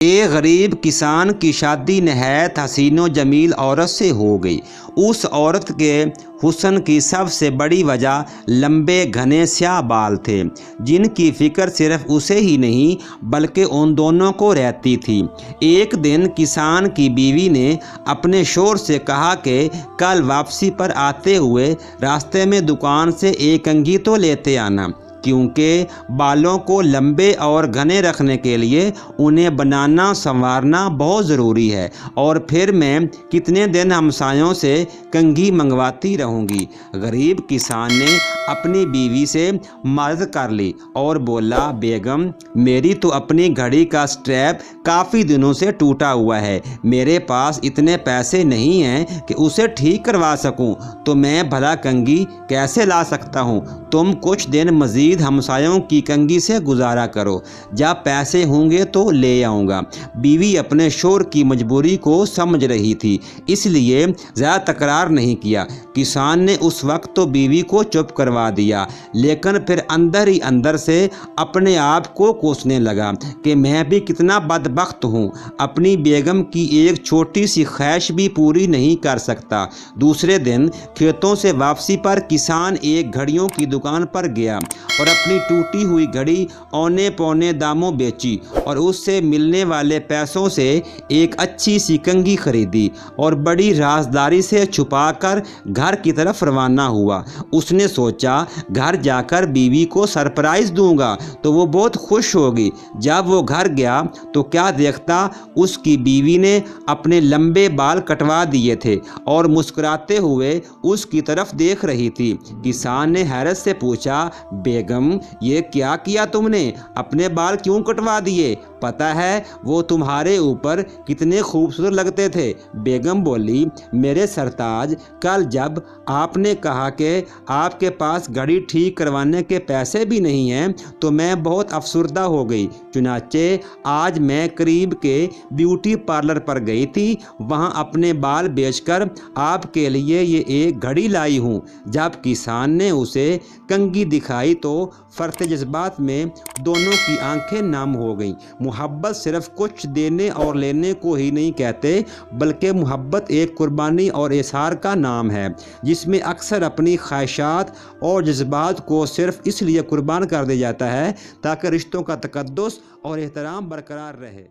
ایک غریب کسان کی شادی نہایت حسین و جمیل عورت سے ہو گئی۔ اس عورت کے حسن کی سب سے بڑی وجہ لمبے گھنے سیاہ بال تھے، جن کی فکر صرف اسے ہی نہیں بلکہ ان دونوں کو رہتی تھی۔ ایک دن کسان کی بیوی نے اپنے شوہر سے کہا کہ کل واپسی پر آتے ہوئے راستے میں دکان سے ایک کنگھی تو لیتے آنا، کیونکہ بالوں کو لمبے اور گھنے رکھنے کے لیے انہیں بنانا سنوارنا بہت ضروری ہے، اور پھر میں کتنے دن ہمسایوں سے کنگھی منگواتی رہوں گی۔ غریب کسان نے اپنی بیوی سے معذرت کر لی اور بولا، بیگم میری تو اپنی گھڑی کا سٹریپ کافی دنوں سے ٹوٹا ہوا ہے، میرے پاس اتنے پیسے نہیں ہیں کہ اسے ٹھیک کروا سکوں، تو میں بھلا کنگھی کیسے لا سکتا ہوں؟ تم کچھ دن مزید ہمسایوں کی کنگھی سے گزارا کرو، جب پیسے ہوں گے تو لے آؤں گا۔ بیوی اپنے شوہر کی مجبوری کو سمجھ رہی تھی، اس لیے زیادہ تکرار نہیں کیا۔ کسان نے اس وقت تو بیوی کو چپ کروا دیا، لیکن پھر اندر ہی اندر سے اپنے آپ کو کوسنے لگا کہ میں بھی کتنا بدبخت ہوں، اپنی بیگم کی ایک چھوٹی سی خواہش بھی پوری نہیں کر سکتا۔ دوسرے دن کھیتوں سے واپسی پر کسان ایک گھڑیوں کی دکان پر گیا اور اپنی ٹوٹی ہوئی گھڑی اونے پونے داموں بیچی، اور اس سے ملنے والے پیسوں سے ایک اچھی سی کنگھی خریدی اور بڑی رازداری سے چھپا کر گھر کی طرف روانہ ہوا۔ اس نے سوچا گھر جا کر بیوی کو سرپرائز دوں گا تو وہ بہت خوش ہوگی۔ جب وہ گھر گیا تو کیا دیکھتا، اس کی بیوی نے اپنے لمبے بال کٹوا دیے تھے اور مسکراتے ہوئے اس کی طرف دیکھ رہی تھی۔ کسان نے حیرت سے پوچھا، بیگم یہ کیا کیا تم نے؟ اپنے بال کیوں کٹوا دیے؟ پتہ ہے وہ تمہارے اوپر کتنے خوبصورت لگتے تھے۔ بیگم بولی، میرے سرتاج، کل جب آپ نے کہا کہ آپ کے پاس گھڑی ٹھیک کروانے کے پیسے بھی نہیں ہیں تو میں بہت افسردہ ہو گئی، چنانچہ آج میں قریب کے بیوٹی پارلر پر گئی تھی، وہاں اپنے بال بیچ کر آپ کے لیے یہ ایک گھڑی لائی ہوں۔ جب کسان نے اسے کنگھی دکھائی تو فرط جذبات میں دونوں کی آنکھیں نم ہو گئیں۔ محبت صرف کچھ دینے اور لینے کو ہی نہیں کہتے، بلکہ محبت ایک قربانی اور اظہار کا نام ہے، جس میں اکثر اپنی خواہشات اور جذبات کو صرف اس لیے قربان کر دیا جاتا ہے تاکہ رشتوں کا تقدس اور احترام برقرار رہے۔